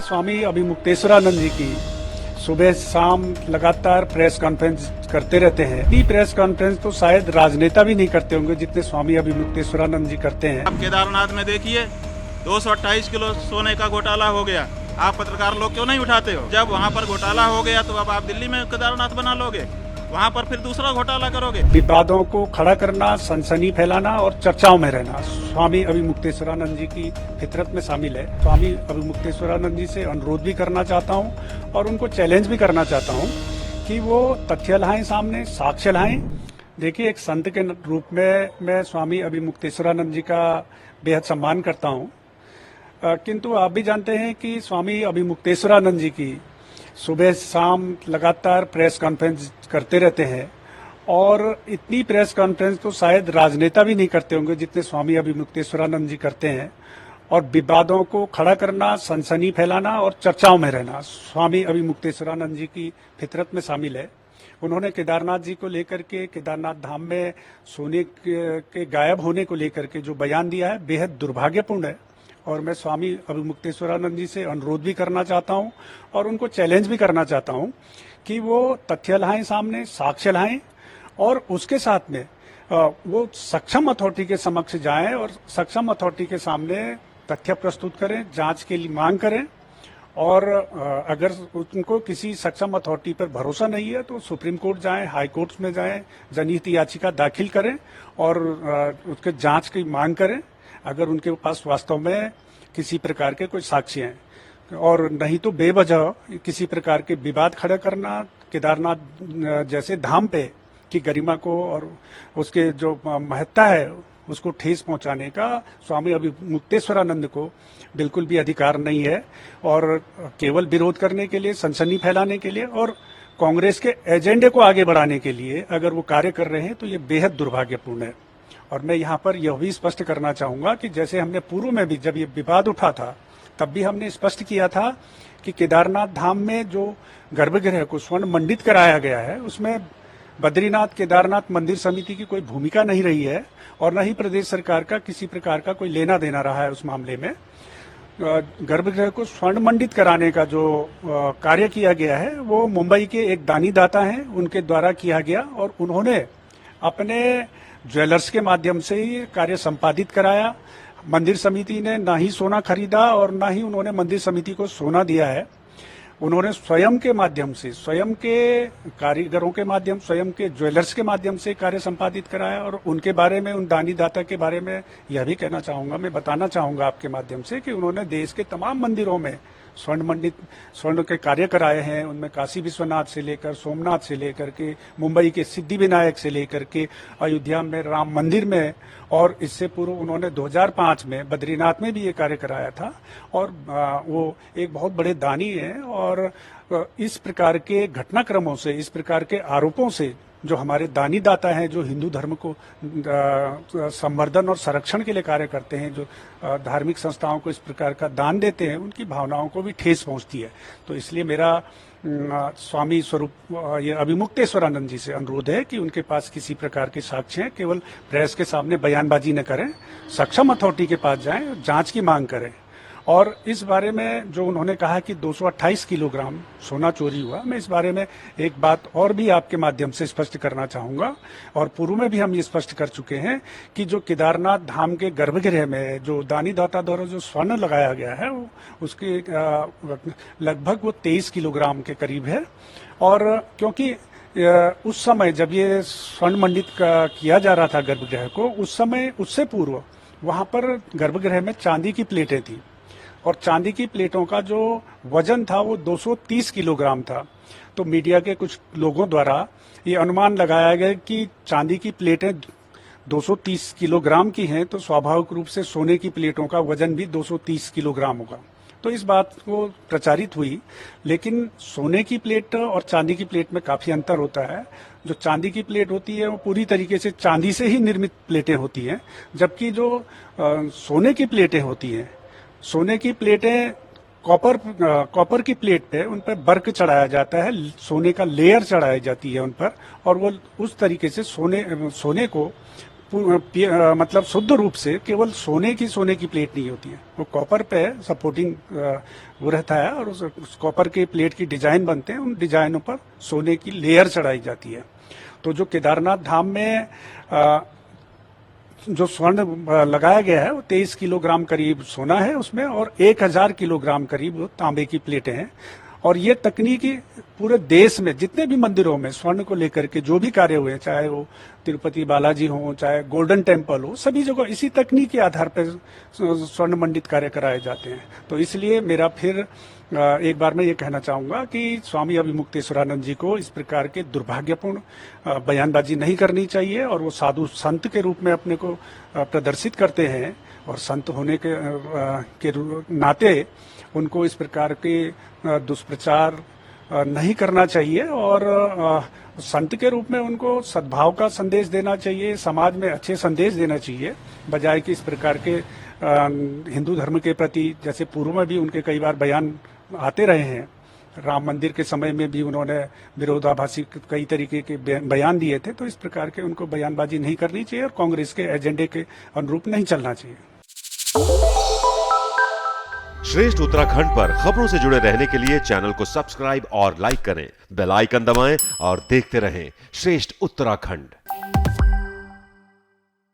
स्वामी अभिमुक्तेश्वरानंद जी की सुबह शाम लगातार प्रेस कॉन्फ्रेंस करते रहते हैं। इतनी प्रेस कॉन्फ्रेंस तो शायद राजनेता भी नहीं करते होंगे जितने स्वामी अभिमुक्तेश्वरानंद जी करते हैं। आप केदारनाथ में देखिए 228 किलो सोने का घोटाला हो गया। आप पत्रकार लोग क्यों नहीं उठाते हो? जब वहाँ पर घोटाला हो गया तो अब आप दिल्ली में केदारनाथ बना लोगे, वहाँ पर फिर दूसरा घोटाला करोगे। विवादों को खड़ा करना, सनसनी फैलाना और चर्चाओं में रहना स्वामी अभिमुक्तेश्वरानंद जी की फितरत में शामिल है। स्वामी अभिमुक्तेश्वरानंद जी से अनुरोध भी करना चाहता हूँ और उनको चैलेंज भी करना चाहता हूँ कि वो तथ्य लाएं सामने, साक्ष्य लाएं। देखिए, एक संत के रूप में मैं स्वामी अभिमुक्तेश्वरानंद जी का बेहद सम्मान करता हूँ, किंतु आप भी जानते हैं कि स्वामी अभिमुक्तेश्वरानंद जी की सुबह शाम लगातार प्रेस कॉन्फ्रेंस करते रहते हैं और इतनी प्रेस कॉन्फ्रेंस तो शायद राजनेता भी नहीं करते होंगे जितने स्वामी अभिमुक्तेश्वरानंद जी करते हैं। और विवादों को खड़ा करना, सनसनी फैलाना और चर्चाओं में रहना स्वामी अभिमुक्तेश्वरानंद जी की फितरत में शामिल है। उन्होंने केदारनाथ जी को लेकर के, केदारनाथ धाम में सोने के गायब होने को लेकर के जो बयान दिया है बेहद दुर्भाग्यपूर्ण है। और मैं स्वामी अभिमुक्तेश्वरानंद जी से अनुरोध भी करना चाहता हूं और उनको चैलेंज भी करना चाहता हूं कि वो तथ्य लाएं सामने, साक्ष्य लाएं और उसके साथ में वो सक्षम अथॉरिटी के समक्ष जाएं और सक्षम अथॉरिटी के सामने तथ्य प्रस्तुत करें, जांच के लिए मांग करें। और अगर उनको किसी सक्षम अथॉरिटी पर भरोसा नहीं है तो सुप्रीम कोर्ट जाएं, हाई कोर्ट में जाएं, जनहित याचिका दाखिल करें और उसके जांच की मांग करें अगर उनके पास वास्तव में किसी प्रकार के कोई साक्ष्य हैं। और नहीं तो बेवजह किसी प्रकार के विवाद खड़ा करना, केदारनाथ जैसे धाम पे की गरिमा को और उसके जो महत्ता है उसको ठेस पहुंचाने का स्वामी अभिमुक्तेश्वरानंद को बिल्कुल भी अधिकार नहीं है। और केवल विरोध करने के लिए, सनसनी फैलाने के लिए और कांग्रेस के एजेंडे को आगे बढ़ाने के लिए अगर वो कार्य कर रहे हैं तो ये बेहद दुर्भाग्यपूर्ण है। और मैं यहाँ पर यह भी स्पष्ट करना चाहूंगा कि जैसे हमने पूर्व में भी जब ये विवाद उठा था तब भी हमने स्पष्ट किया था कि केदारनाथ धाम में जो गर्भगृह को स्वर्ण मंडित कराया गया है उसमें बद्रीनाथ केदारनाथ मंदिर समिति की कोई भूमिका नहीं रही है और न ही प्रदेश सरकार का किसी प्रकार का कोई लेना देना रहा है। उस मामले में गर्भगृह को स्वर्ण मंडित कराने का जो कार्य किया गया है वो मुंबई के एक दानी दाता हैं, उनके द्वारा किया गया और उन्होंने अपने ज्वेलर्स के माध्यम से ही कार्य संपादित कराया। मंदिर समिति ने ना ही सोना खरीदा और ना ही उन्होंने मंदिर समिति को सोना दिया है। उन्होंने स्वयं के माध्यम से, स्वयं के कारीगरों के माध्यम, स्वयं के ज्वेलर्स के माध्यम से कार्य संपादित कराया। और उनके बारे में, उन दानी दाता के बारे में यह भी कहना चाहूंगा, मैं बताना चाहूंगा आपके माध्यम से कि उन्होंने देश के तमाम मंदिरों में स्वर्ण के कार्य कराए हैं। उनमें काशी विश्वनाथ से लेकर, सोमनाथ से लेकर के, मुंबई के सिद्धि विनायक से लेकर के, अयोध्या में राम मंदिर में, और इससे पूर्व उन्होंने 2005 में बद्रीनाथ में भी ये कार्य कराया था। और वो एक बहुत बड़े दानी हैं। और इस प्रकार के घटनाक्रमों से, इस प्रकार के आरोपों से जो हमारे दानी दाता हैं, जो हिंदू धर्म को संवर्धन और संरक्षण के लिए कार्य करते हैं, जो धार्मिक संस्थाओं को इस प्रकार का दान देते हैं, उनकी भावनाओं को भी ठेस पहुंचती है। तो इसलिए मेरा स्वामी स्वरूप ये अभिमुक्तेश्वरानंद जी से अनुरोध है कि उनके पास किसी प्रकार के साक्ष्य हैं, केवल प्रेस के सामने बयानबाजी न करें, सक्षम अथॉरिटी के पास जाएं, जांच की मांग करें। और इस बारे में जो उन्होंने कहा कि 228 किलोग्राम सोना चोरी हुआ, मैं इस बारे में एक बात और भी आपके माध्यम से स्पष्ट करना चाहूंगा। और पूर्व में भी हम ये स्पष्ट कर चुके हैं कि जो केदारनाथ धाम के गर्भगृह में जो दानी दाता द्वारा जो स्वर्ण लगाया गया है वो उसके लगभग वो 23 किलोग्राम के करीब है। और क्योंकि उस समय जब ये स्वर्ण मंडित किया जा रहा था गर्भगृह को, उस समय उससे पूर्व वहां पर गर्भगृह में चांदी की प्लेटें थी और चांदी की प्लेटों का जो वजन था वो 230 किलोग्राम था। तो मीडिया के कुछ लोगों द्वारा ये अनुमान लगाया गया कि चांदी की प्लेटें 230 किलोग्राम की हैं तो स्वाभाविक रूप से सोने की प्लेटों का वजन भी 230 किलोग्राम होगा। तो इस बात को प्रचारित हुई, लेकिन सोने की प्लेट और चांदी की प्लेट में काफी अंतर होता है। जो चांदी की प्लेट होती है वो पूरी तरीके से चांदी से ही निर्मित प्लेटें होती हैं, जबकि जो सोने की प्लेटें होती हैं, सोने की प्लेटें कॉपर की प्लेट पे उन पर वर्क चढ़ाया जाता है, सोने का लेयर चढ़ाई जाती है उन पर, और वो उस तरीके से सोने को मतलब शुद्ध रूप से केवल सोने की प्लेट नहीं होती है, वो कॉपर पे सपोर्टिंग वो रहता है और उस कॉपर के प्लेट की डिजाइन बनते हैं, उन डिजाइनों पर सोने की लेयर चढ़ाई जाती है। तो जो केदारनाथ धाम में जो स्वर्ण लगाया गया है वो 23 किलोग्राम करीब सोना है उसमें, और 1000 किलोग्राम करीब तांबे की प्लेटें हैं। और ये तकनीकी पूरे देश में जितने भी मंदिरों में स्वर्ण को लेकर के जो भी कार्य हुए, चाहे वो तिरुपति बालाजी हो, चाहे गोल्डन टेम्पल हो, सभी जगह इसी तकनीक के आधार पर स्वर्ण मंडित कार्य कराए जाते हैं। तो इसलिए मेरा फिर एक बार मैं ये कहना चाहूंगा कि स्वामी अभिमुक्तेश्वरानंद जी को इस प्रकार के दुर्भाग्यपूर्ण बयानबाजी नहीं करनी चाहिए, और वो साधु संत के रूप में अपने को प्रदर्शित करते हैं, और संत होने के नाते उनको इस प्रकार के दुष्प्रचार नहीं करना चाहिए, और संत के रूप में उनको सद्भाव का संदेश देना चाहिए, समाज में अच्छे संदेश देना चाहिए, बजाय कि इस प्रकार के हिंदू धर्म के प्रति, जैसे पूर्व में भी उनके कई बार बयान आते रहे हैं, राम मंदिर के समय में भी उन्होंने विरोधाभासी कई तरीके के बयान दिए थे। तो इस प्रकार के उनको बयानबाजी नहीं करनी चाहिए और कांग्रेस के एजेंडे के अनुरूप नहीं चलना चाहिए। श्रेष्ठ उत्तराखंड पर खबरों से जुड़े रहने के लिए चैनल को सब्सक्राइब और लाइक करें, बेल आइकन दबाएं और देखते रहें श्रेष्ठ उत्तराखंड।